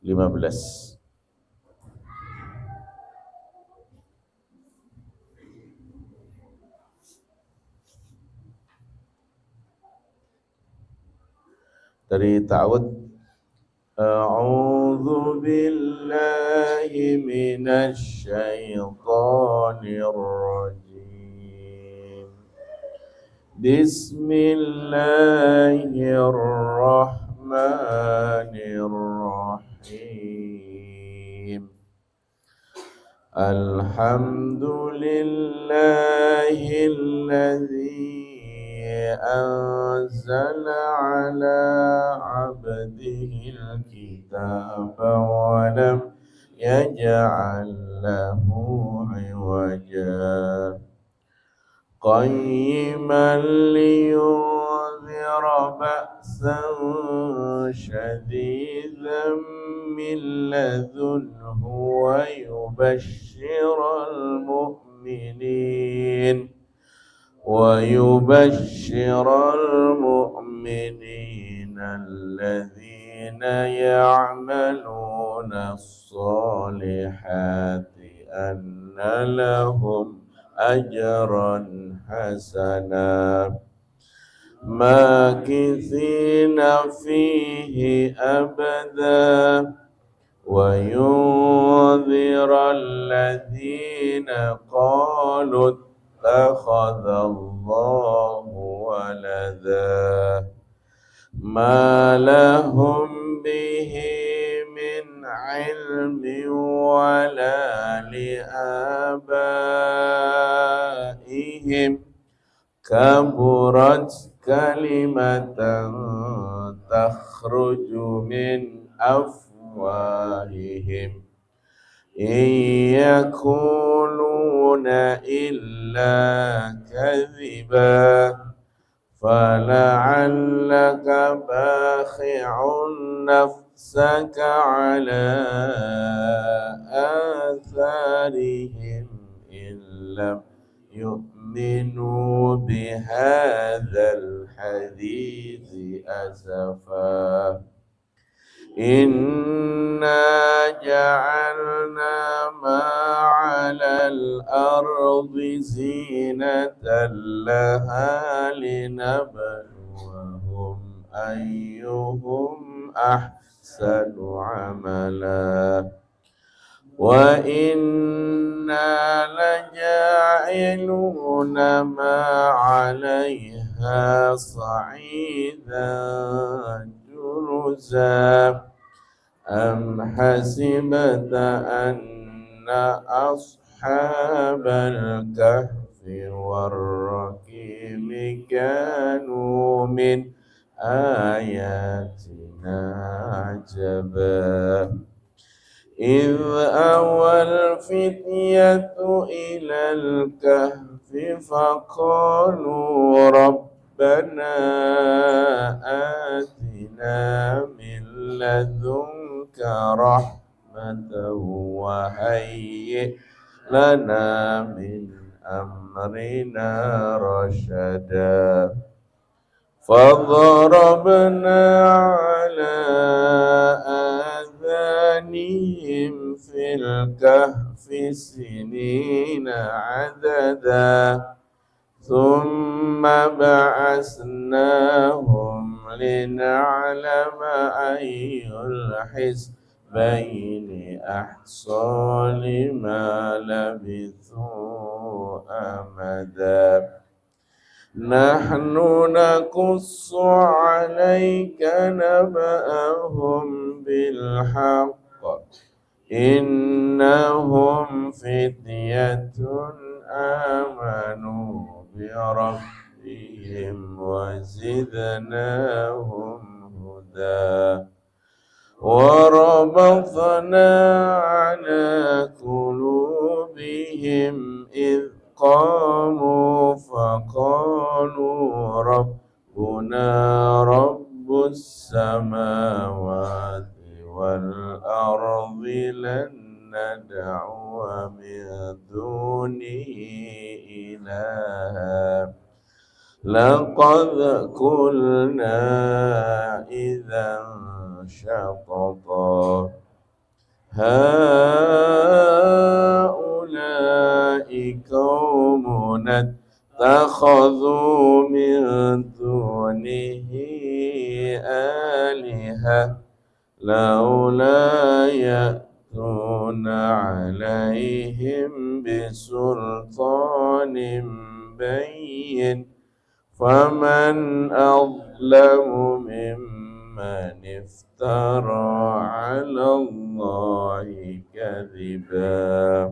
15. Dari ta'awud. A'udzu billahi minasy syaithanir rajim. Bismillahirrahmanirrahim. Alhamdulillahilladzi أنزل على عبده الكتاب ولم يجعل له عوجا قيما لينذر بأسا شديدا من لدنه ويبشر المؤمنين الذين يعملون الصالحات أن لهم أجرا حسنا ماكثين فيه أبدا وينذر الذين قالوا اتخذ الله ولدا ما لهم به من علم ولا لآبائهم كبرت كلمة تخرج من أفواههم إن يقولون إلا كذبا فلعلك باخع نفسك على آثارهم إن لم يؤمنوا بهذا الحديث أسفا إنا جعلنا ما على الأرض زينة لها لنبلوهم أيهم أحسن عملا وإنا لجاعلون ما عليها صعيدا جرزا أم حسبت أن أصحاب الكهف والرقيم كانوا من آياتنا عجبا إذ أوى الفتية إلى الكهف فقالوا ربنا آتنا من لدنك رحمة وهيئ لنا من أمرنا رشدا فضربنا على آذانهم في الكهف سنين عددا ثم بعثناهم لنعلم أي الحزبين أحصى لما لبثوا أمدا نحن نقص عليك نبأهم بالحق إنهم فتية آمنوا بربهم وزدناهم هدى وربطنا على قلوبهم إذ قاموا فقالوا ربنا رب السماوات والأرض لن ندعو من دونه إلها لقد قلنا إذا شططا haula'i qaumun ittakhadhu min dunihi alihah laula ya'tuna 'alaihim bisultanin bayyin faman azlamu mimman iftara 'ala Allahi kadhiba.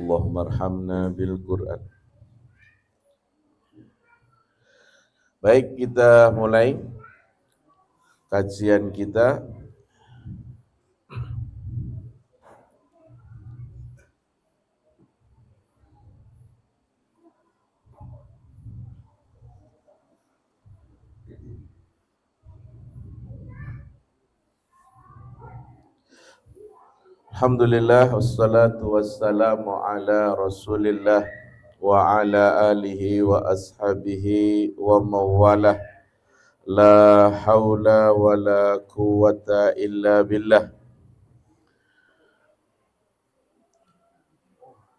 Allahumma arhamna bil Qur'an. Baik, kita mulai kajian kita. Alhamdulillah wassalatu wassalamu ala Rasulillah wa ala alihi wa ashabihi wa mawalah. La haula wa la quwwata illa billah.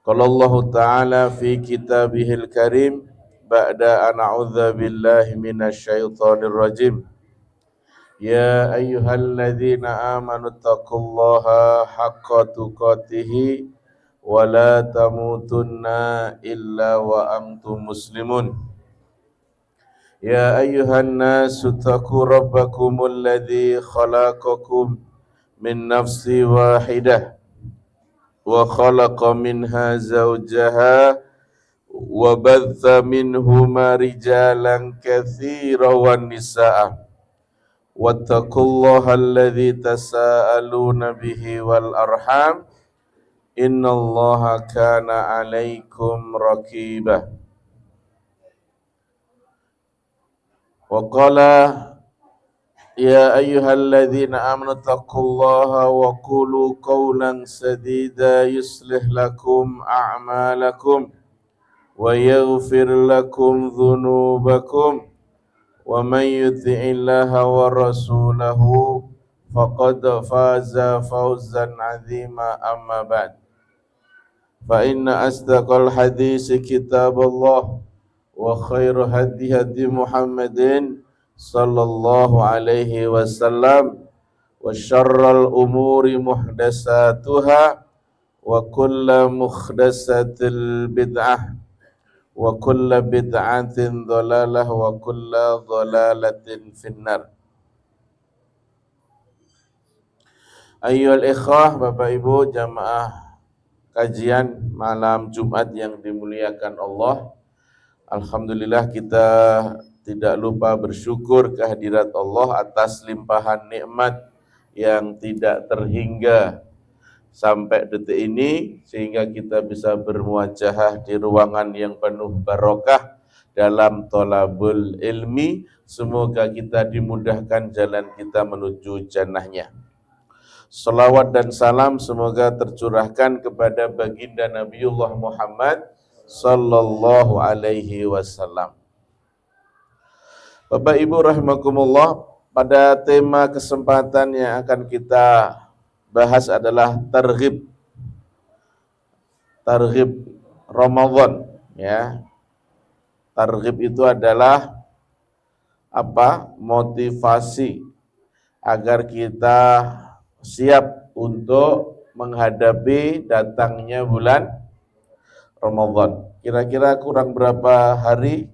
Qala Allah Ta'ala fi kitabihil karim ba'da an a'udza billahi minasyaitonir rajim. Ya ayyuhalladzina amanu taqullaha haqqa tuqatih wa la tamutunna illa wa antum muslimun. Ya ayyuhan nasu taqu rabbakumul ladzi khalaqakum min nafsin wahidah wa khalaqa minha zawjaha wa batha minhuma rijalan katsiran wan nisaa. Wattaqullaha alladzi tasaaluna bihi wal arham innallaha kana 'alaikum raqiba. Wa qala ya ayyuhalladzina amanu taqullaha wa qulu qawlan sadida yuslih lakum a'malakum wa yaghfir lakum dhunubakum wa man yuti'illaha wa rasulahu faqad faza fawzan 'azima amma ba'd. Fa inna asdaqal hadisi kitabullah wa khairu hadi hadi Muhammadin sallallahu alaihi wasallam wa syarral umuri muhdasatuha wa kullu muhdasatil bid'ah wa kullu bid'atin dhalalah wa kullu dhalalatin finnar. Ayyuhal ikhwah, Bapak Ibu jamaah kajian malam Jumat yang dimuliakan Allah. Alhamdulillah kita tidak lupa bersyukur kehadirat Allah atas limpahan nikmat yang tidak terhingga sampai detik ini, sehingga kita bisa bermuajahah di ruangan yang penuh barokah dalam thalabul ilmi. Semoga kita dimudahkan jalan kita menuju jannahnya. Salawat dan salam semoga tercurahkan kepada baginda Nabiullah Muhammad sallallahu alaihi wasallam. Bapak Ibu rahimakumullah, pada tema kesempatan yang akan kita bahas adalah targhib Ramadan, ya. Targhib itu adalah apa? Motivasi agar kita siap untuk menghadapi datangnya bulan Ramadan. Kira-kira kurang berapa hari?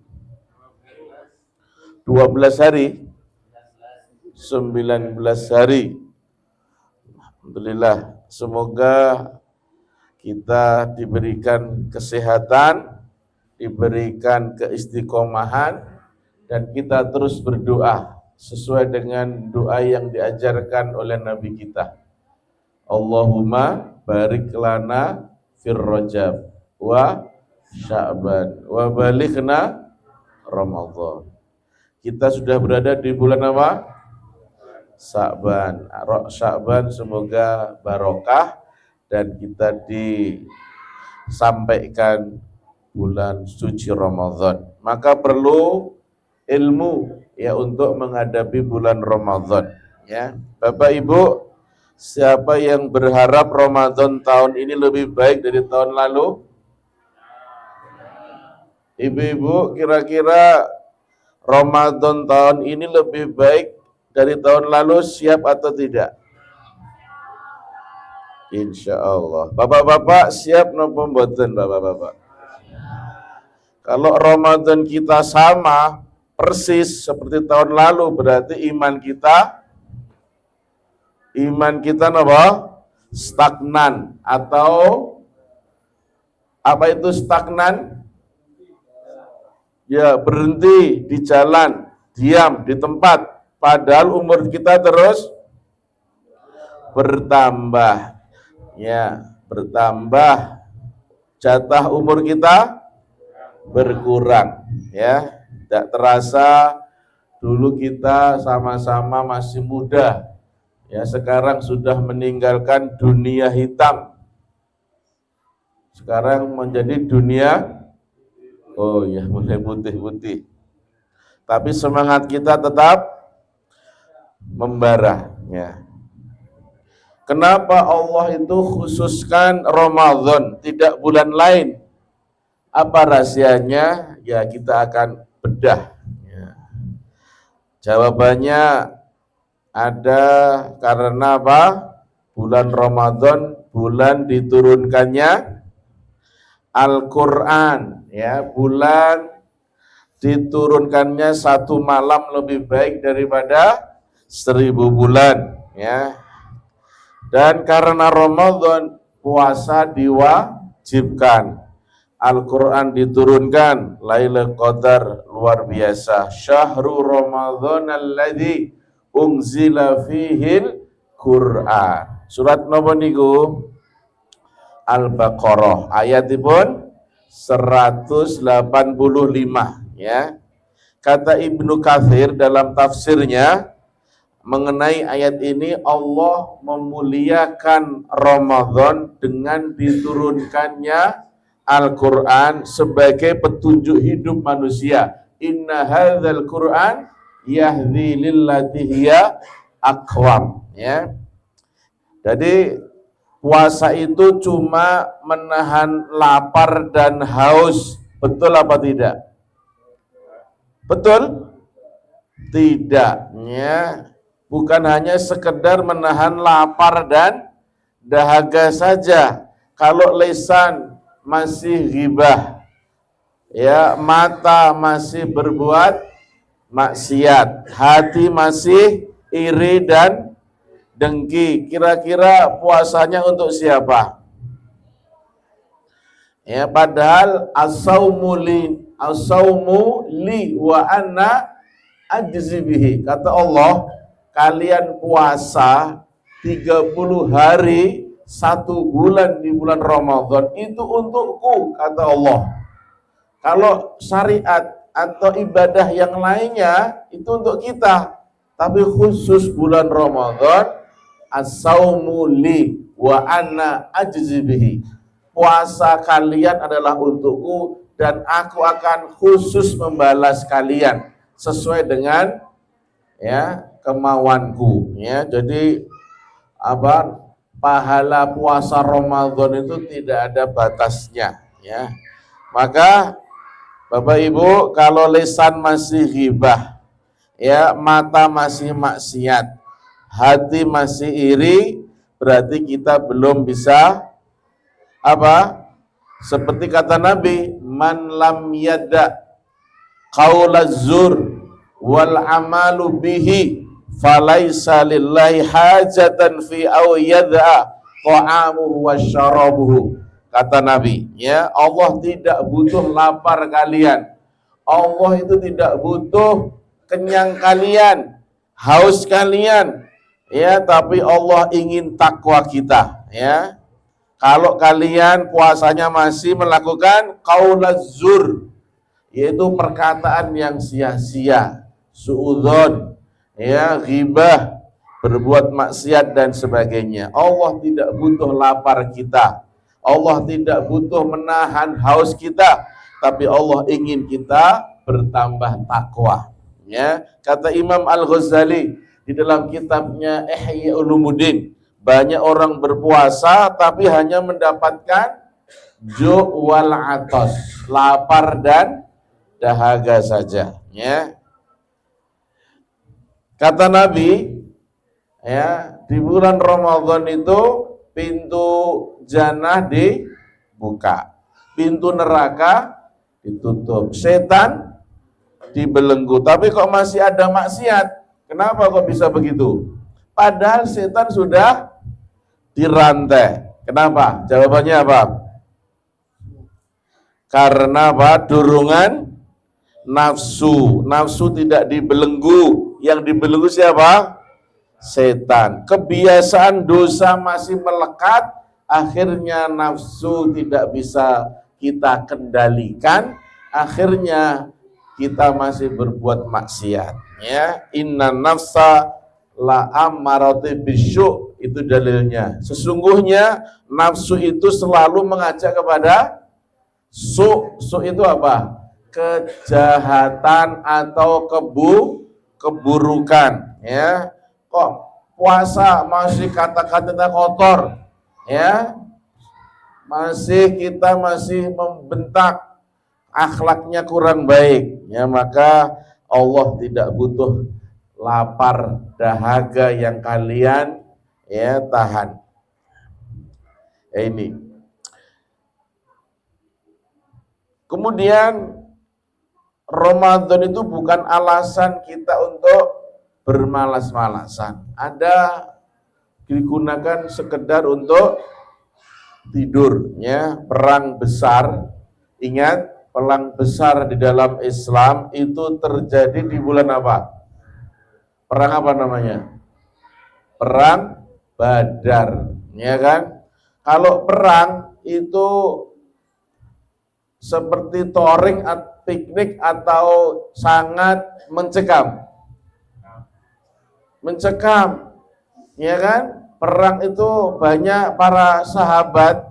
12 hari? 19 hari. Alhamdulillah, semoga kita diberikan kesehatan, diberikan keistiqomahan, dan kita terus berdoa sesuai dengan doa yang diajarkan oleh Nabi kita. Allahumma barik lana fir Rajab wa Sya'ban wa balighna Ramadan. Kita sudah berada di bulan apa? Sya'ban, semoga barokah dan kita disampaikan bulan suci Ramadan. Maka perlu ilmu ya untuk menghadapi bulan Ramadan. Ya, Bapak Ibu, siapa yang berharap Ramadan tahun ini lebih baik dari tahun lalu? Ibu-ibu, kira-kira Ramadan tahun ini lebih baik dari tahun lalu, siap atau tidak? Insya Allah. Bapak-bapak siap napa mboten, bapak-bapak? Kalau Ramadan kita sama persis seperti tahun lalu, berarti iman kita apa? Stagnan. Atau apa itu stagnan? Ya, berhenti di jalan, diam di tempat, padahal umur kita terus bertambah. Ya, bertambah. Jatah umur kita berkurang, ya. Tidak terasa dulu kita sama-sama masih muda. Ya, sekarang sudah meninggalkan dunia hitam. Sekarang menjadi dunia, oh ya, mulai putih-putih. Tapi semangat kita tetap membara, ya. Kenapa Allah itu khususkan Ramadan, tidak bulan lain? Apa rahasianya? Ya, kita akan bedah. Ya. Jawabannya ada karena apa? Bulan Ramadan, bulan diturunkannya Al-Quran. Ya, bulan diturunkannya satu malam lebih baik daripada 1000 bulan. Ya. Dan karena Ramadan, puasa diwajibkan. Al-Quran diturunkan, Lailatul Qadar luar biasa. Syahrul Ramadan alladzi unzila fihil Quran. Surat napa niku? Al-Baqarah. Ayatipun 185, ya. Kata Ibnu Katsir dalam tafsirnya mengenai ayat ini, Allah memuliakan Ramadan dengan diturunkannya Al-Quran sebagai petunjuk hidup manusia. Inna hadzal Quran yahdi lillati hiya aqwam. Ya. Jadi puasa itu cuma menahan lapar dan haus. Betul apa tidak? Betul? Tidak. Ya. Bukan hanya sekedar menahan lapar dan dahaga saja. Kalau lisan masih ghibah, ya, mata masih berbuat maksiat, hati masih iri dan dengki, kira-kira puasanya untuk siapa? Ya, padahal as-saumu li wa ana ajzi bihi. Kata Allah, kalian puasa 30 hari 1 bulan di bulan Ramadan itu untukku, kata Allah. Kalau syariat atau ibadah yang lainnya itu untuk kita, tapi khusus bulan Ramadan, as-saumu li wa ana ajzi bihi. Puasa kalian adalah untukku dan aku akan khusus membalas kalian sesuai dengan, ya, kemauanku, ya. Jadi apa, pahala puasa Ramadan itu tidak ada batasnya, ya. Maka Bapak Ibu, kalau lisan masih ghibah, ya, mata masih maksiat, hati masih iri, berarti kita belum bisa apa? Seperti kata Nabi, man lam yada qaulaz zur wal amalu bihi falaisa lillahi hajatan fi aw yad'a ta'amuhu wasyarabuhu. Kata Nabi, ya, Allah tidak butuh lapar kalian. Allah itu tidak butuh kenyang kalian, haus kalian, ya, tapi Allah ingin takwa kita, ya. Kalau kalian puasanya masih melakukan qaulaz zur, yaitu perkataan yang sia-sia, suudzon, ya, ghibah, berbuat maksiat dan sebagainya. Allah tidak butuh lapar kita. Allah tidak butuh menahan haus kita, tapi Allah ingin kita bertambah takwa. Ya, kata Imam Al-Ghazali di dalam kitabnya Ihya Ulumuddin. Banyak orang berpuasa tapi hanya mendapatkan ju' wal atos, lapar dan dahaga saja, ya. Kata Nabi, ya, di bulan Ramadan itu pintu jannah dibuka, pintu neraka ditutup, setan dibelenggu. Tapi kok masih ada maksiat? Kenapa kok bisa begitu? Padahal setan sudah dirantai. Kenapa? Jawabannya apa? Karena apa? Dorongan nafsu. Nafsu tidak dibelenggu. Yang dibelenggu siapa? Setan. Kebiasaan dosa masih melekat, akhirnya nafsu tidak bisa kita kendalikan, akhirnya kita masih berbuat maksiat, ya. Inna nafsa la ammarati bisyuk, itu dalilnya. Sesungguhnya nafsu itu selalu mengajak kepada su itu apa? Kejahatan atau keburukan, ya. Kok puasa masih kata-kata kotor, ya, kita masih membentak, akhlaknya kurang baik, ya, maka Allah tidak butuh lapar dahaga yang kalian, ya, tahan. Ini kemudian Ramadan itu bukan alasan kita untuk bermalas-malasan. Ada digunakan sekedar untuk tidur, ya. Perang besar, ingat, perang besar di dalam Islam itu terjadi di bulan apa? Perang apa namanya? Perang Badar, ya kan? Kalau perang itu seperti touring, piknik, atau sangat mencekam, ya kan? Perang itu banyak para sahabat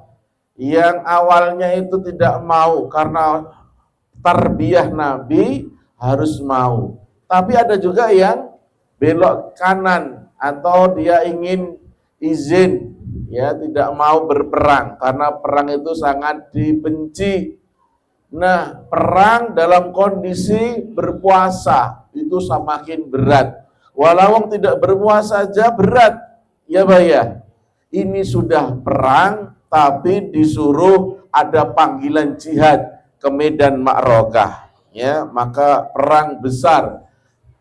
yang awalnya itu tidak mau karena tarbiyah Nabi harus mau. Tapi ada juga yang belok kanan atau dia ingin izin, ya, tidak mau berperang karena perang itu sangat dibenci. Nah, perang dalam kondisi berpuasa itu semakin berat. Walau tidak berpuasa saja berat, ya Pak ya. Ini sudah perang, tapi disuruh ada panggilan jihad ke medan ma'rakah, ya. Maka perang besar,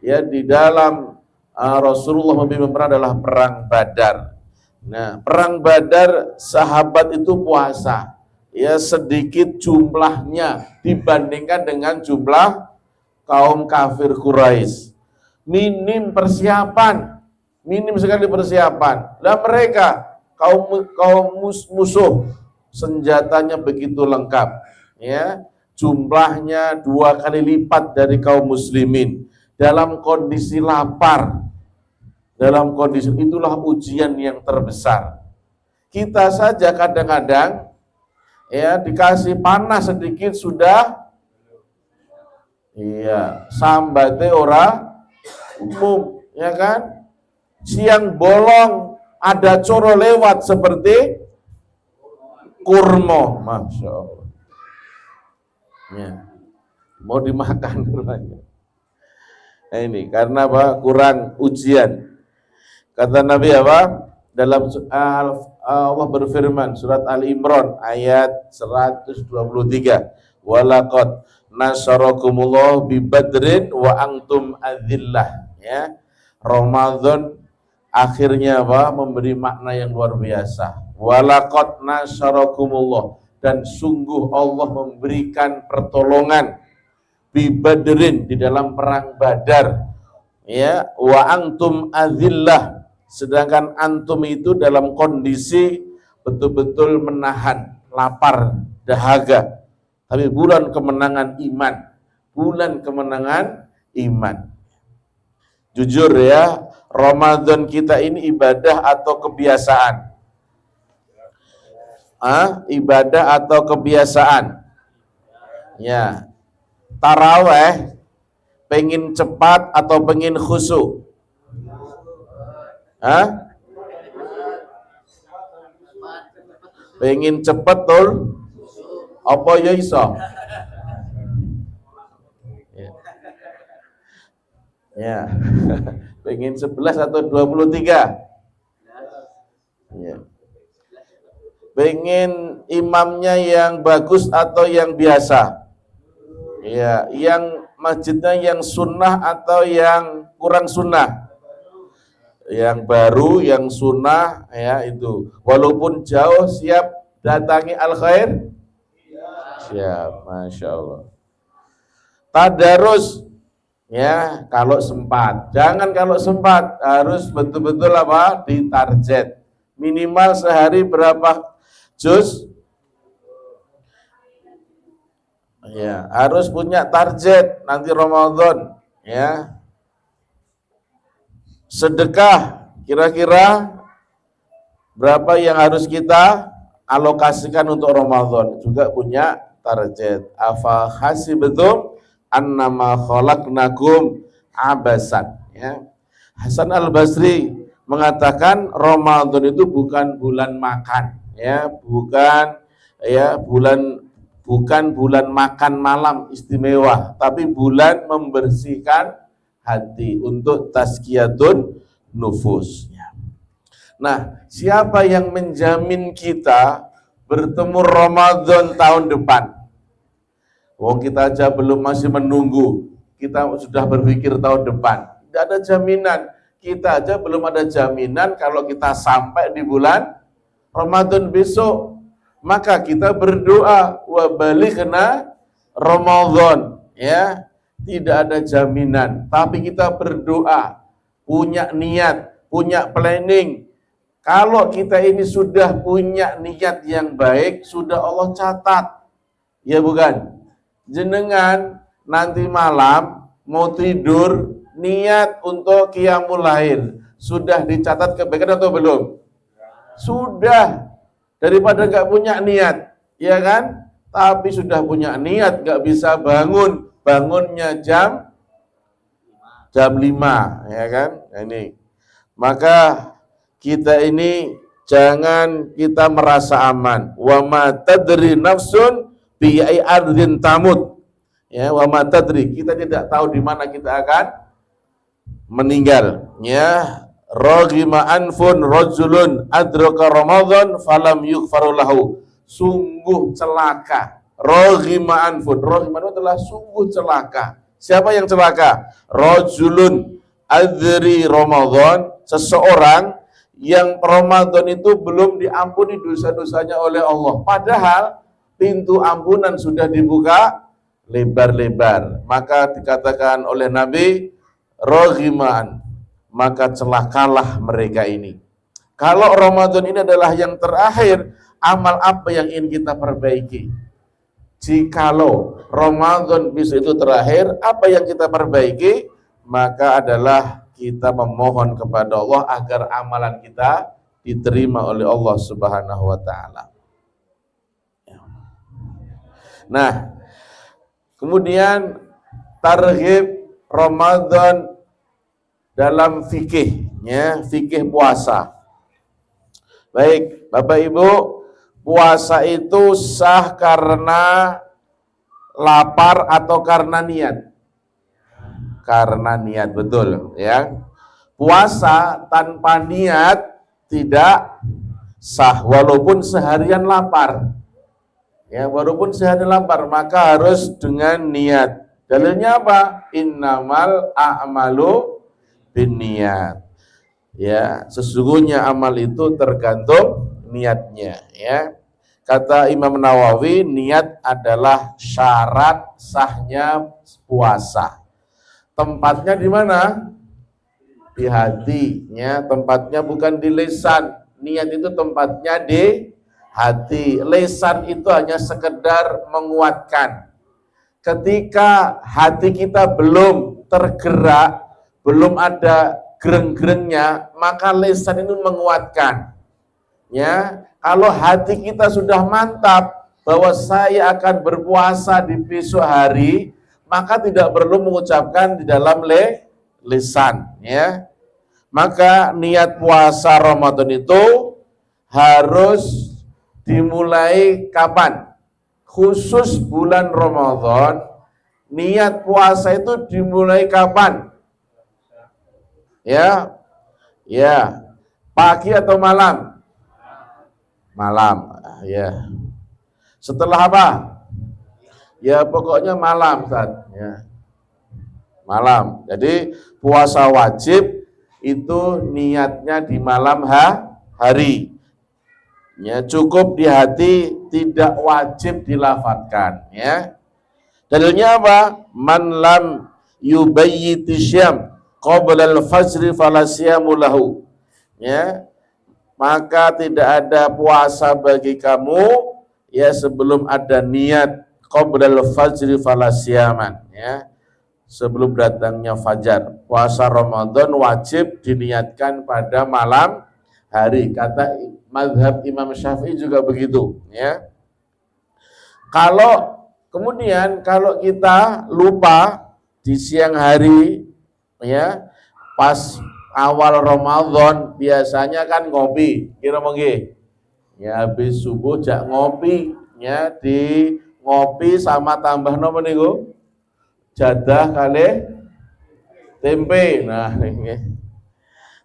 ya, di dalam Rasulullah memimpin perang adalah perang Badar. Nah, perang Badar sahabat itu puasa, ya, sedikit jumlahnya dibandingkan dengan jumlah kaum kafir Quraisy. Minim sekali persiapan. Dan mereka kaum musuh senjatanya begitu lengkap, ya. Jumlahnya 2 kali lipat dari kaum muslimin dalam kondisi lapar. Dalam kondisi itulah ujian yang terbesar. Kita saja kadang-kadang, ya, dikasih panas sedikit sudah, iya, sambate ora umum, ya kan? Siang bolong ada coro lewat seperti kurma, masya Allah, ya, mau dimakan rupanya. Nah, ini karena apa? Kurang ujian. Kata Nabi apa? Dalam Allah berfirman surat Ali Imran ayat 123, walaqad nasarakumullah bi badrin wa antum adzillah, ya. Ramadan akhirnya apa? Memberi makna yang luar biasa. Walaqad nasarakumullah, dan sungguh Allah memberikan pertolongan bi badrin, di dalam perang Badar, ya, wa antum adzillah, sedangkan antum itu dalam kondisi betul-betul menahan lapar dahaga. Tapi bulan kemenangan iman. Jujur ya, Ramadan kita ini ibadah atau kebiasaan? Ibadah atau kebiasaan? Ya. Taraweh pengen cepat atau pengen khusyuk? Hah? Pengen cepet tol? Apa ya iso? Ya. Pengen 11 atau 23? Ya. Pengen imamnya yang bagus atau yang biasa? Ya, yang masjidnya yang sunnah atau yang kurang sunnah? Yang baru, yang sunnah, ya itu. Walaupun jauh, siap datangi al-khair? Siap, Masya Allah. Tadarus, ya kalau sempat. Jangan kalau sempat, harus betul-betul apa? Ditarget. Minimal sehari berapa juz? Ya, harus punya target nanti Ramadan, ya. Sedekah kira-kira berapa yang harus kita alokasikan untuk Ramadan, juga punya target. Afa hasibtum annama khalaqnakum abasan, ya. Hasan Al-Basri mengatakan Ramadan itu bukan bulan makan, ya, bukan bulan makan malam istimewa, tapi bulan membersihkan hati untuk tazkiyatun nufus. Nah, siapa yang menjamin kita bertemu Ramadan tahun depan? Wong kita aja belum, masih menunggu, kita sudah berpikir tahun depan. Tidak ada jaminan. Kita aja belum ada jaminan kalau kita sampai di bulan Ramadan besok. Maka kita berdoa wa balighna Ramadan, ya. Tidak ada jaminan, tapi kita berdoa, punya niat, punya planning. Kalau kita ini sudah punya niat yang baik, sudah Allah catat. Ya bukan? Jenengan nanti malam mau tidur, niat untuk qiyamul lail, sudah dicatat kebaikan atau belum? Sudah. Daripada nggak punya niat, ya kan? Tapi sudah punya niat, nggak bisa bangun, bangunnya jam 5, ya kan? Nah, ini. Maka kita ini jangan kita merasa aman. Wa ma tadri nafsun bi ayyi ardin tamut. Ya, wa ma tadri, kita tidak tahu di mana kita akan meninggal, ya. Raghima anfun rajulun adraka Ramadan falam yughfaru lahu. Sungguh celaka. Raghima anfun, raghima adalah sungguh celaka. Siapa yang celaka? Rajulun adri Ramadan, seseorang yang Ramadan itu belum diampuni dosa-dosanya oleh Allah. Padahal pintu ampunan sudah dibuka lebar-lebar. Maka dikatakan oleh Nabi, raghiman, maka celakalah mereka ini. Kalau Ramadan ini adalah yang terakhir, amal apa yang ingin kita perbaiki? Jikalau Ramadan besok itu terakhir, apa yang kita perbaiki? Maka adalah kita memohon kepada Allah agar amalan kita diterima oleh Allah Subhanahu wa taala. Nah, kemudian targhib Ramadan dalam fikih, ya, fikih puasa. Baik, Bapak Ibu, puasa itu sah karena lapar atau karena niat? Karena niat, betul, ya. Puasa tanpa niat tidak sah, walaupun seharian lapar. Ya, walaupun seharian lapar, maka harus dengan niat. Dalilnya apa? Innamal a'malu binniyat. Ya, sesungguhnya amal itu tergantung niatnya, ya. Kata Imam Nawawi, niat adalah syarat sahnya puasa. Tempatnya di mana? Di hati, ya. Tempatnya bukan di lisan. Niat itu tempatnya di hati. Lisan itu hanya sekedar menguatkan. Ketika hati kita belum tergerak, belum ada gereng-gerengnya, maka lisan itu menguatkan. Ya, kalau hati kita sudah mantap bahwa saya akan berpuasa di besok hari, maka tidak perlu mengucapkan di dalam lisan, ya. Maka niat puasa Ramadan itu harus dimulai kapan? Khusus bulan Ramadan, niat puasa itu dimulai kapan? Ya, ya, pagi atau malam? Malam, ya. Setelah apa? Ya pokoknya malam, Ustaz. Ya. Malam. Jadi puasa wajib itu niatnya di malam hari. Ya, cukup di hati, tidak wajib dilafadzkan, ya. Dalilnya apa? Man lam yubayyiti syam qabla al-fajr fala siyamu lahu. Ya. Maka tidak ada puasa bagi kamu ya sebelum ada niat qabla al-fajr fala siyaman, ya. Sebelum datangnya fajar. Puasa Ramadan wajib diniatkan pada malam hari. Kata mazhab Imam Syafi'i juga begitu, ya. Kalau kita lupa di siang hari, ya, pas awal Ramadan biasanya kan ngopi, kira mengge. Ya habis subuh jak ngopi, ya, di ngopi sama tambah nopo niku? Jadah kali tempe. Nah, ini.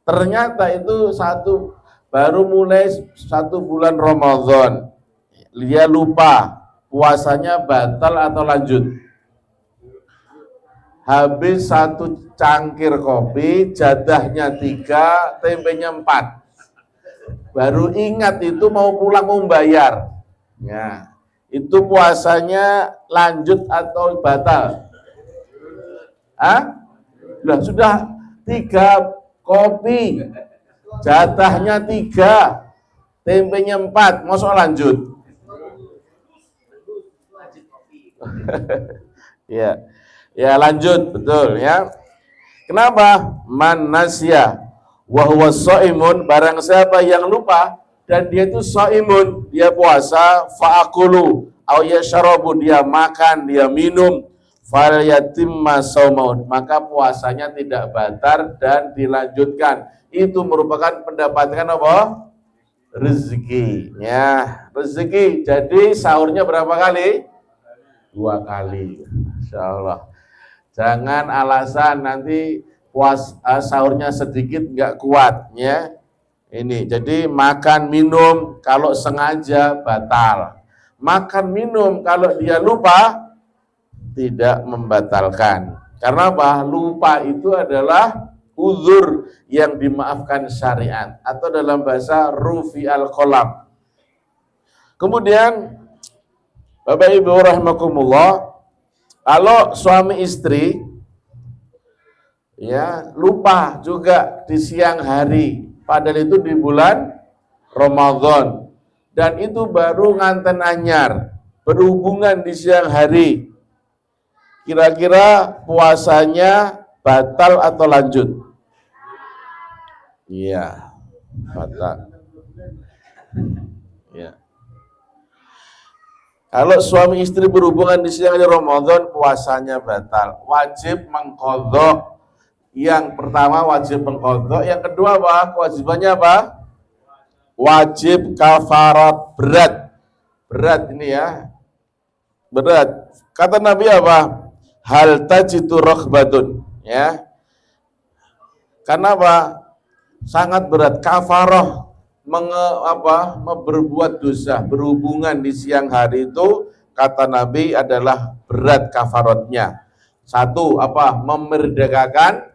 Ternyata itu baru mulai 1 bulan Ramadan. Dia lupa puasanya batal atau lanjut. Habis 1 cangkir kopi, jadahnya 3, tempenya 4. Baru ingat itu mau pulang membayar. Ya, itu puasanya lanjut atau batal? Lah sudah 3 kopi, jatahnya 3, tempenya 4, masa lanjut? Ya, ya lanjut, betul, ya. Kenapa? Man nasya wa huwa shaimun, barang siapa yang lupa dan dia itu shaimun, dia puasa, fa'akulu au yashrabu, dia makan, dia minum, fal yatimma shaumah, maka puasanya tidak batal dan dilanjutkan. Itu merupakan pendapatkan apa? Rezeki, ya, rezeki. Jadi sahurnya berapa kali? 2 kali. Insyaallah. Jangan alasan nanti sahurnya sedikit nggak kuat, ya. Ini, jadi makan minum kalau sengaja batal. Makan minum kalau dia lupa tidak membatalkan. Karena apa? Lupa itu adalah uzur yang dimaafkan syariat, atau dalam bahasa rufi al-qalam. Kemudian Bapak Ibu rahimakumullah, kalau suami istri ya lupa juga di siang hari, padahal itu di bulan Ramadan, dan itu baru nganten anyar, berhubungan di siang hari, kira-kira puasanya batal atau lanjut? Iya, batal. Ya. Kalau suami istri berhubungan di siang hari Ramadan, puasanya batal. Wajib mengqadha. Yang pertama wajib mengqadha, yang kedua apa? Kewajibannya apa? Wajib kafarat berat. Berat ini ya. Berat. Kata Nabi apa? Hal tajidu raghbatun, ya. Karena apa? Sangat berat kafarah berbuat dosa berhubungan di siang hari itu, kata Nabi, adalah berat kafaratnya. 1 apa? Memerdekakan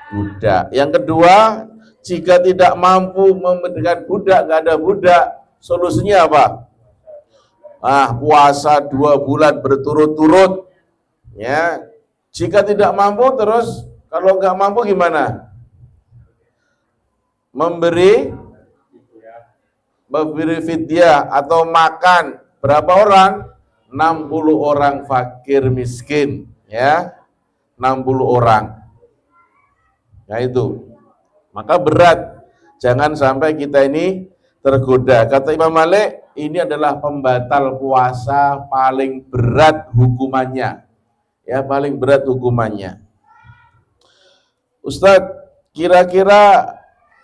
budak. Yang kedua, jika tidak mampu memerdekakan budak, nggak ada budak, solusinya apa? Puasa 2 bulan berturut-turut. Ya, jika tidak mampu, terus kalau nggak mampu gimana? Memberi fidyah atau makan berapa orang? 60 orang fakir miskin, ya. 60 orang. Nah itu. Maka berat. Jangan sampai kita ini tergoda. Kata Imam Malik, ini adalah pembatal puasa paling berat hukumannya. Ya, paling berat hukumannya. Ustadz, Kira-kira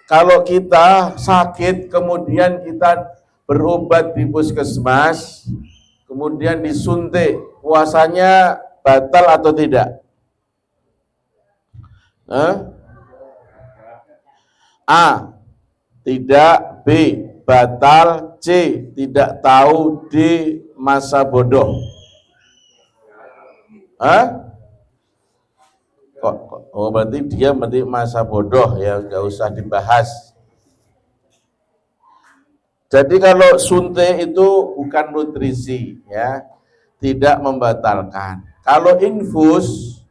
kalau kita sakit kemudian kita berobat di puskesmas, kemudian disuntik, puasanya batal atau tidak? A. Tidak. B. Batal. C. Tidak tahu. D. Masa bodoh. Oh, berarti dia masa bodoh ya, nggak usah dibahas. Jadi kalau suntik itu bukan nutrisi ya, tidak membatalkan. Kalau infus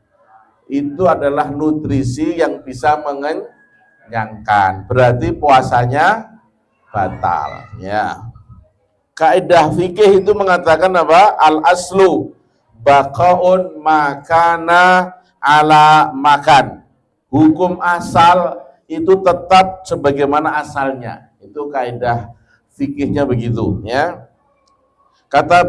itu adalah nutrisi yang bisa mengenyangkan, berarti puasanya batal ya. Kaidah fikih itu mengatakan apa? Al aslu baqaun makana ala makan. Hukum asal itu tetap sebagaimana asalnya. Itu kaidah fikihnya begitu ya. Kata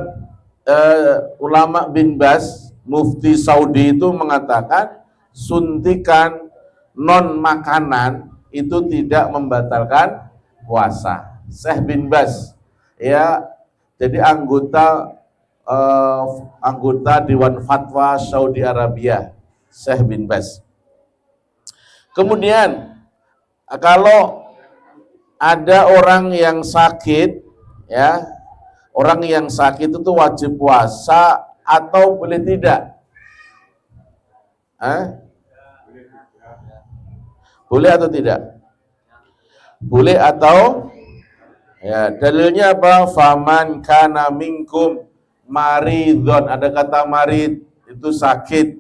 ulama bin Baz, mufti Saudi itu mengatakan suntikan non makanan itu tidak membatalkan puasa. Syekh bin Baz ya, jadi anggota Dewan Fatwa Saudi Arabia, Syekh bin Baz. Kemudian kalau ada orang yang sakit ya, orang yang sakit itu wajib puasa atau boleh tidak? Boleh atau tidak? Boleh atau ya, dalilnya apa? Faman kana minkum maridon, ada kata marid itu sakit,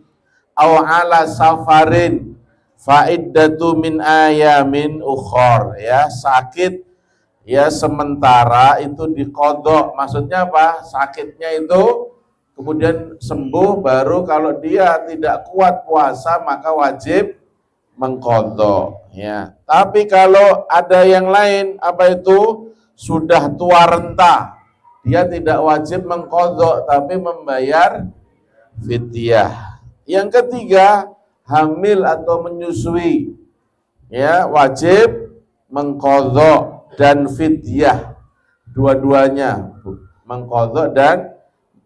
aw ala safarin fa'iddatu min ayamin ukhor, ya sakit ya sementara itu diqadha. Maksudnya apa? Sakitnya itu kemudian sembuh, baru kalau dia tidak kuat puasa maka wajib mengqadha ya. Tapi kalau ada yang lain, apa itu? Sudah tua renta, dia tidak wajib mengqadha tapi membayar fidyah. Yang ketiga, hamil atau menyusui ya, wajib mengqadha dan fidyah, dua-duanya mengqadha dan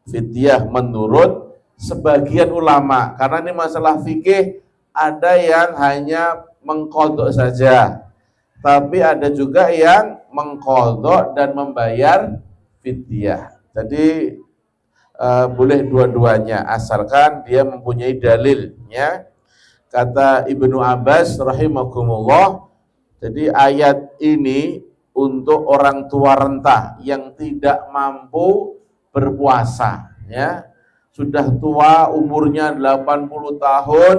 fidyah menurut sebagian ulama. Karena ini masalah fikih, ada yang hanya mengqadha saja, tapi ada juga yang mengqadha dan membayar fidyah. Jadi boleh dua-duanya asalkan dia mempunyai dalil ya. Kata Ibnu Abbas rahimakumullah, jadi ayat ini untuk orang tua renta yang tidak mampu berpuasa ya. Sudah tua, umurnya 80 tahun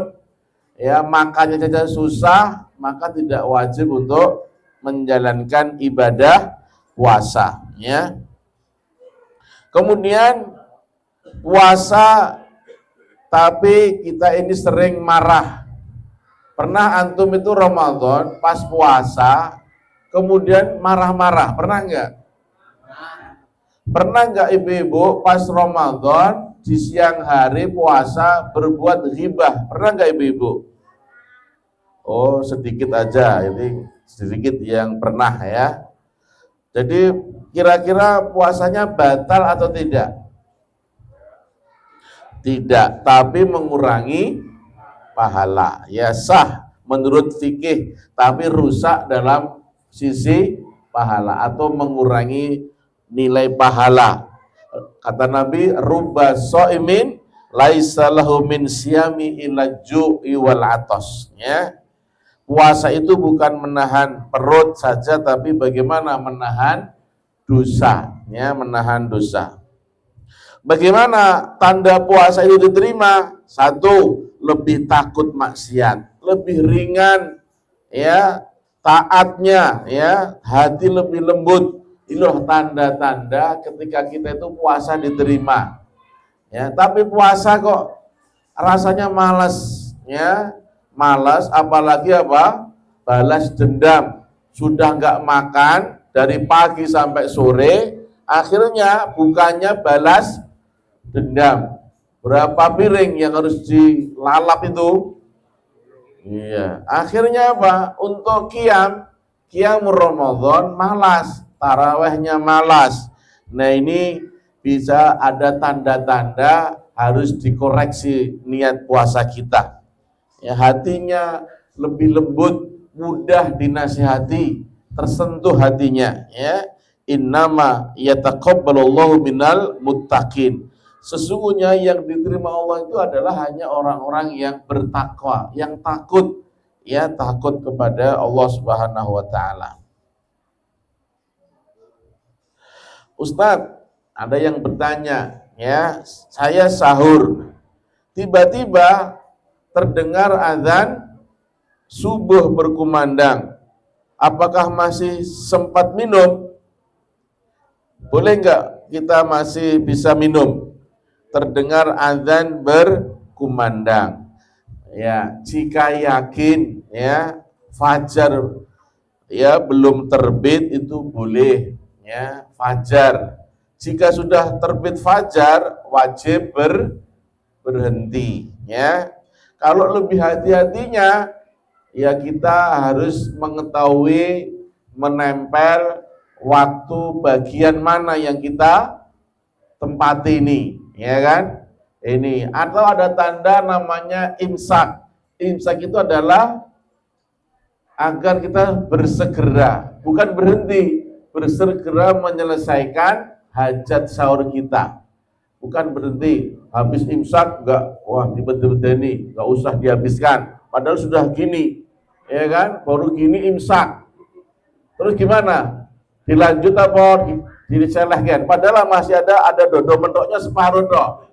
ya, makannya saja susah, maka tidak wajib untuk menjalankan ibadah puasa ya. Kemudian puasa tapi kita ini sering marah. Pernah antum itu Ramadan pas puasa kemudian marah-marah, pernah enggak? Pernah enggak ibu-ibu pas Ramadan di siang hari puasa berbuat ghibah? Pernah enggak ibu-ibu? Oh, sedikit aja, ini sedikit yang pernah ya. Jadi kira-kira puasanya batal atau tidak? Tidak, tapi mengurangi pahala. Ya sah menurut fikih, tapi rusak dalam sisi pahala atau mengurangi nilai pahala. Kata Nabi, rubba shaimin laisa lahu min siyami illa ju'i wal atas. Ya. Puasa itu bukan menahan perut saja, tapi bagaimana menahan dosa, ya, menahan dosa. Bagaimana tanda puasa itu diterima? Satu, lebih takut maksiat, lebih ringan ya taatnya ya, hati lebih lembut. Inilah tanda-tanda ketika kita itu puasa diterima. Ya, tapi puasa kok rasanya malas ya, malas, apalagi apa? Balas dendam. Sudah enggak makan dari pagi sampai sore, akhirnya bukannya balas dendam. Berapa piring yang harus dilalap itu? Iya, akhirnya apa? Untuk qiyamul Ramadan malas, tarawehnya malas. Nah, ini bisa ada tanda-tanda harus dikoreksi niat puasa kita. Ya, hatinya lebih lembut, mudah dinasihati, tersentuh hatinya, ya. Innama yataqabbalullahu minal muttaqin. Sesungguhnya yang diterima Allah itu adalah hanya orang-orang yang bertakwa, yang takut, ya, takut kepada Allah Subhanahu wa taala. Ustadz, ada yang bertanya, ya, saya sahur, tiba-tiba terdengar azan subuh berkumandang. Apakah masih sempat minum? Boleh enggak kita masih bisa minum? Terdengar azan berkumandang. Ya, jika yakin, ya, fajar, ya, belum terbit itu boleh, ya, fajar. Jika sudah terbit fajar wajib berhenti, ya. Kalau lebih hati-hatinya, ya, kita harus mengetahui menempel waktu bagian mana yang kita tempati ini, ya kan? Ini, atau ada tanda namanya imsak. Imsak itu adalah agar kita bersegera, bukan berhenti, bersegera menyelesaikan hajat sahur kita. Bukan berhenti, habis imsak enggak, wah tiba-tiba ini enggak usah dihabiskan. Padahal sudah gini, ya kan? Baru gini imsak. Terus gimana? Dilanjut apa diselehkan? Padahal masih ada dodo mentoknya separuh toh.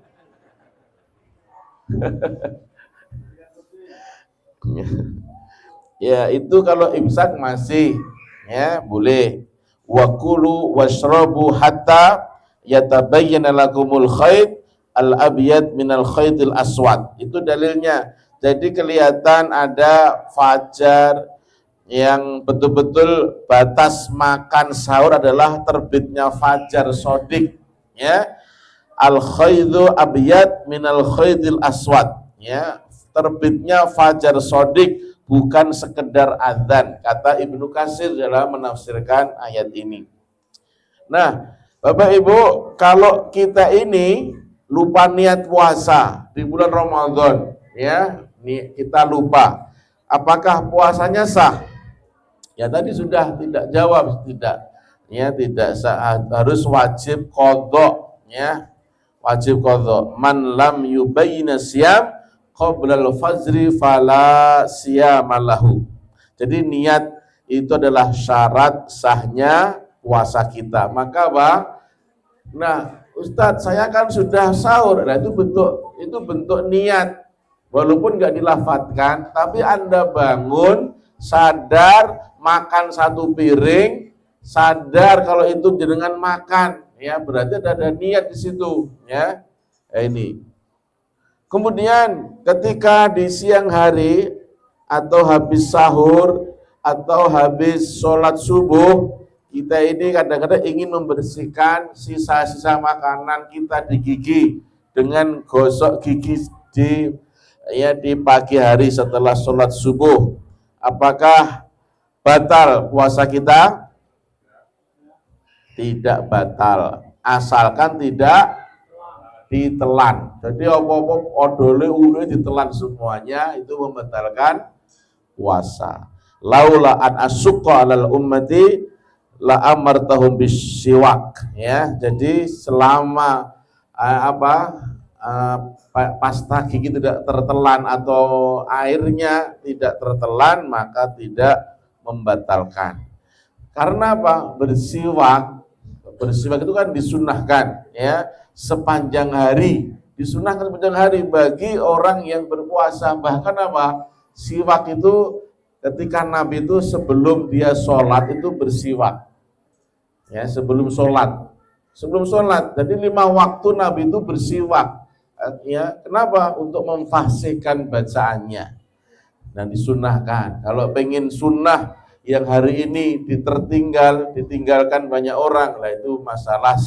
Ya, itu kalau imsak masih, ya, boleh. Wa kulu washrabu hatta yatabayyana lakumul khayt al-abyad minal khaytil aswad. Itu dalilnya. Jadi kelihatan ada fajar yang betul-betul batas makan sahur adalah terbitnya fajar sodik, ya. Al khaydu abyad minal khaytil aswad, ya. Terbitnya fajar sodik, bukan sekedar adzan, kata Ibnu Katsir dalam menafsirkan ayat ini. Nah, Bapak Ibu, kalau kita ini lupa niat puasa di bulan Ramadan, ya, kita lupa, apakah puasanya sah? Ya, tadi sudah tidak jawab, tidak, ya, tidak sah, harus wajib qadha, ya, wajib qadha. Man lam yubayyina siyam qabla al-fajri fala siyama lahu. Jadi niat itu adalah syarat sahnya puasa kita. Maka apa? Nah, Ustadz, saya kan sudah sahur. Nah, itu bentuk niat. Walaupun nggak dilafatkan, tapi Anda bangun sadar makan satu piring, sadar kalau itu dengan makan, ya, berarti ada niat di situ, ya. Ini. Kemudian ketika di siang hari atau habis sahur atau habis sholat subuh, kita ini kadang-kadang ingin membersihkan sisa-sisa makanan kita di gigi dengan gosok gigi di pagi hari setelah sholat subuh. Apakah batal puasa kita? Tidak batal, asalkan tidak ditelan. Jadi apa-apa odole ditelan semuanya, itu membatalkan puasa. Laula an asyqa 'alal ummati la amartahum bisiwak, ya. Jadi selama pasta gigi tidak tertelan atau airnya tidak tertelan, maka tidak membatalkan. Karena apa? Bersiwak itu kan disunahkan, ya, sepanjang hari, disunahkan sepanjang hari bagi orang yang berpuasa. Bahkan apa? Siwak itu ketika Nabi itu sebelum dia sholat itu bersiwak, ya, sebelum sholat. Jadi 5 waktu Nabi itu bersiwak, ya. Kenapa? Untuk memfasihkan bacaannya. Dan disunahkan. Kalau pengen sunnah yang hari ini ditinggalkan banyak orang, lah itu masalah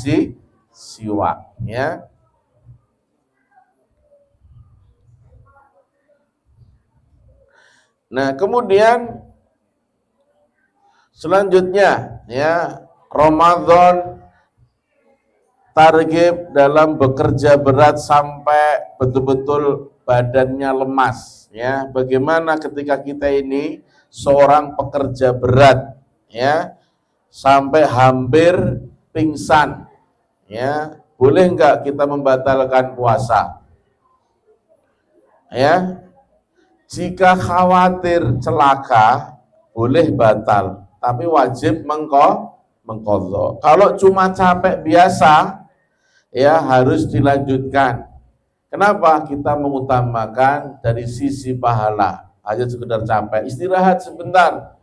siwak, ya. Nah, kemudian selanjutnya ya, Ramadan target dalam bekerja berat sampai betul-betul badannya lemas ya. Bagaimana ketika kita ini seorang pekerja berat ya, sampai hampir pingsan ya, boleh enggak kita membatalkan puasa ya? Jika khawatir celaka boleh batal, tapi wajib mengqadha. Kalau cuma capek biasa ya harus dilanjutkan. Kenapa? Kita mengutamakan dari sisi pahala. Hanya sekedar capek, istirahat sebentar.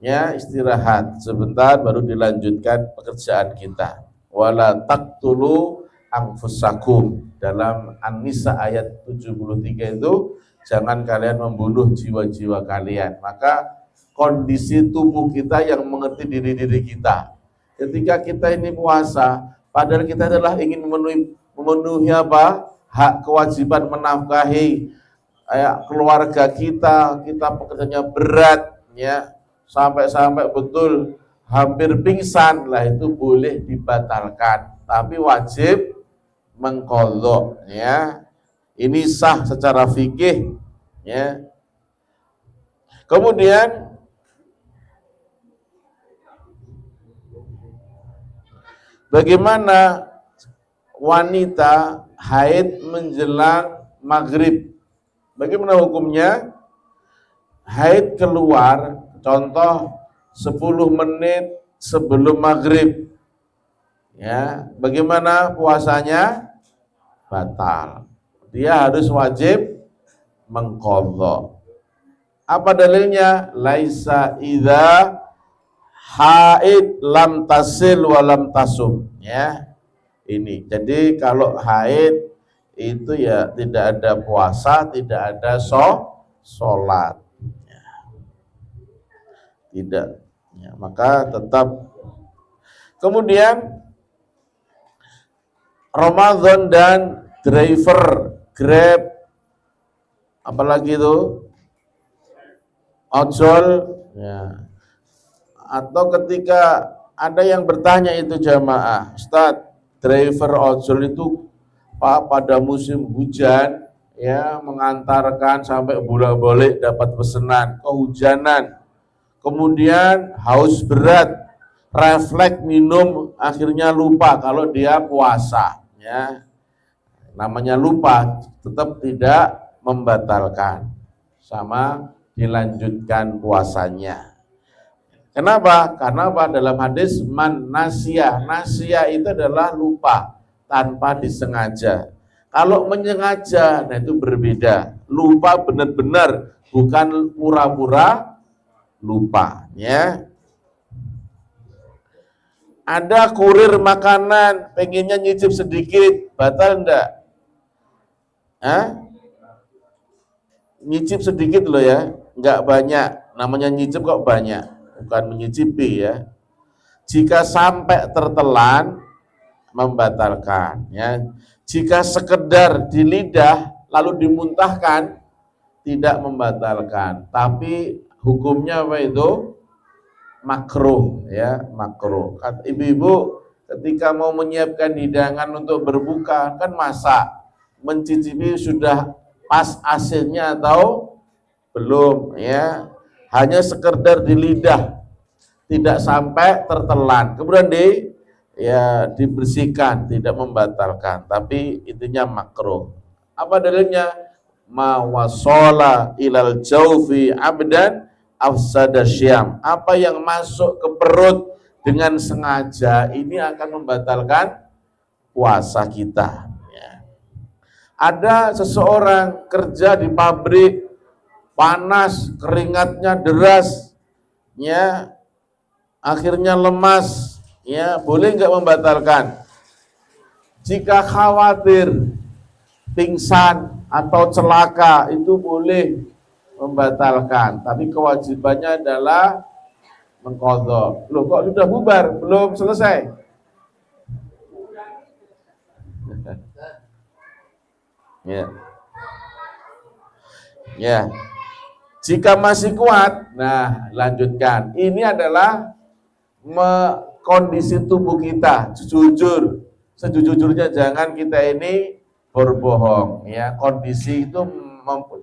Ya, istirahat sebentar baru dilanjutkan pekerjaan kita. Wala taqtulu anfusakum. Dalam An-Nisa ayat 73 itu, jangan kalian membunuh jiwa-jiwa kalian. Maka kondisi tubuh kita yang mengerti diri-diri kita. Ketika kita ini puasa, padahal kita adalah ingin memenuhi apa? Hak kewajiban menafkahi keluarga kita pekerjaannya berat ya, sampai betul hampir pingsan lah, itu boleh dibatalkan, tapi wajib mengqadha ya. Ini sah secara fikih ya. Kemudian bagaimana wanita haid menjelang maghrib? Bagaimana hukumnya? Haid keluar, contoh 10 menit sebelum maghrib ya, bagaimana puasanya? Batal. Dia harus wajib mengqadha. Apa dalilnya? Laisa idza haid lam tasil wa lam tasum ya. Ini. Jadi kalau haid itu ya tidak ada puasa, tidak ada sholat. Ya. Tidak. Ya, maka tetap. Kemudian Ramadan dan driver Grab, apalagi itu ojol ya. Atau ketika ada yang bertanya itu jamaah, Ustadz, driver ojol itu pada musim hujan ya, mengantarkan sampai bolak-balik dapat pesanan, kehujanan, kemudian haus berat, refleks minum, akhirnya lupa kalau dia puasa ya. Namanya lupa, tetap tidak membatalkan, sama dilanjutkan puasanya. Kenapa? Karena dalam hadis man nasya itu adalah lupa tanpa disengaja. Kalau menyengaja, nah itu berbeda. Lupa benar-benar, bukan pura-pura lupa ya. Ada kurir makanan, pengennya nyicip sedikit, batal enggak? Nyicip sedikit loh ya, enggak banyak. Namanya nyicip kok banyak, bukan menyicipi ya. Jika sampai tertelan, membatalkan ya. Jika sekedar di lidah lalu dimuntahkan, tidak membatalkan, tapi hukumnya apa itu? Makruh ya, makruh. Kata ibu-ibu ketika mau menyiapkan hidangan untuk berbuka, kan masak, mencicipi sudah pas asinnya atau belum ya. Hanya sekedar di lidah, tidak sampai tertelan, kemudian dibersihkan, tidak membatalkan, tapi intinya makruh. Apa dalilnya? Ma wasala ilal jaufi abdan afsada syam. Apa yang masuk ke perut dengan sengaja ini akan membatalkan puasa kita ya. Ada seseorang kerja di pabrik, panas, keringatnya deras ya, akhirnya lemas ya, boleh nggak membatalkan? Jika khawatir pingsan atau celaka itu boleh membatalkan, tapi kewajibannya adalah mengqadha. Loh, kok sudah bubar? Belum selesai? Ya. Ya. Jika masih kuat, nah lanjutkan. Ini adalah kondisi tubuh kita jujur, sejujurnya jangan kita ini berbohong ya. Kondisi itu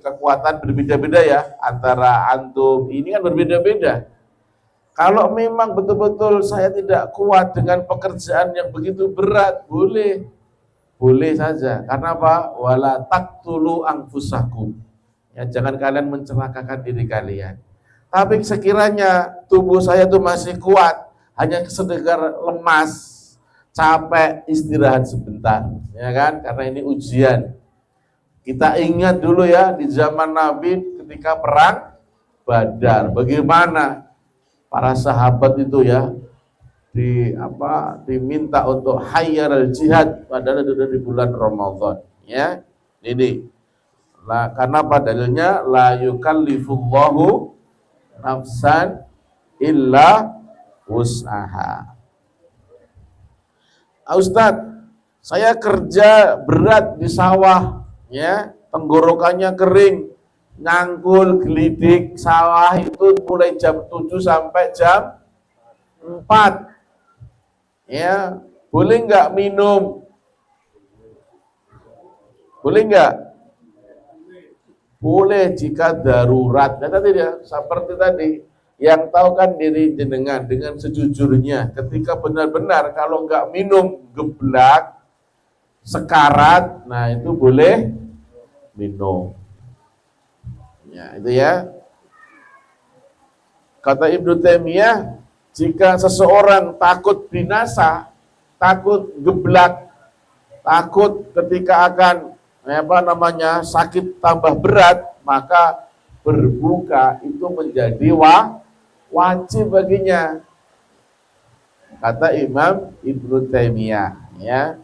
kekuatan berbeda-beda ya, antara antum ini kan berbeda-beda. Kalau memang betul-betul saya tidak kuat dengan pekerjaan yang begitu berat, boleh saja. Karena apa? Wala taqtulu anfusakum. Ya, jangan kalian mencelakakan diri kalian. Tapi sekiranya tubuh saya itu masih kuat, hanya sekedar lemas, capek, istirahat sebentar, ya kan? Karena ini ujian. Kita ingat dulu ya di zaman Nabi ketika perang Badar, bagaimana para sahabat itu ya diminta untuk hayyal jihad padahal itu di bulan Ramadan, ya. Ini karena pada dalilnya la yukallifullahu nafsan illa wus'aha. Ustadz, saya kerja berat di sawah, ya, tenggorokannya kering, nyangkul gelidik sawah itu mulai jam 7 sampai jam 4. Ya, boleh nggak minum? Boleh nggak? Boleh jika darurat. Nah, tadi ya, seperti tadi, yang tahu kan diri jenengan dengan sejujurnya. Ketika benar-benar kalau nggak minum geblak, sekarat, nah itu boleh minum. Ya, itu ya. Kata Ibnu Taimiyah, jika seseorang takut binasa, takut geblak, takut ketika akan sakit tambah berat, maka berbuka itu menjadi wajib baginya. Kata Imam Ibnu Taimiyah, ya.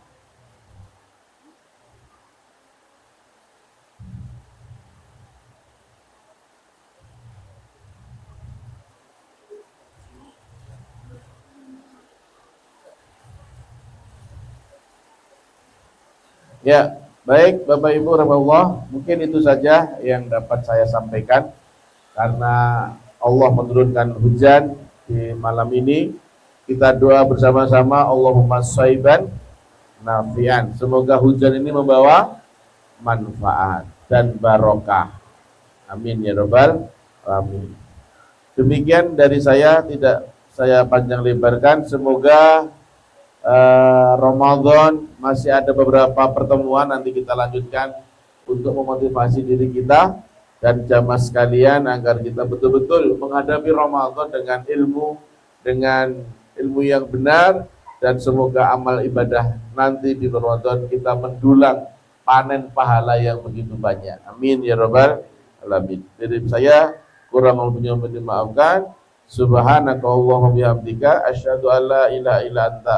Ya, baik Bapak Ibu rahimahullah, mungkin itu saja yang dapat saya sampaikan. Karena Allah menurunkan hujan di malam ini, kita doa bersama-sama, Allahumma shaiban nafian. Semoga hujan ini membawa manfaat dan barokah. Amin ya rabbal alamin. Demikian dari saya, tidak saya panjang lebarkan. Semoga Ramadan masih ada beberapa pertemuan, nanti kita lanjutkan untuk memotivasi diri kita dan jamaah sekalian agar kita betul-betul menghadapi Ramadan dengan ilmu yang benar, dan semoga amal ibadah nanti di Ramadan kita mendulang panen pahala yang begitu banyak. Amin ya rabbal alamin. Dari saya kurang lebihnya mohon dimaafkan. Subhanakallahumma bihamdika asyhadu an la ilaha illa anta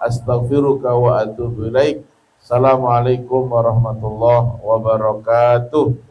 astaghfiruka wa atubu ilaik. Assalamualaikum warahmatullahi wabarakatuh.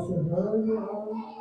أشهد أن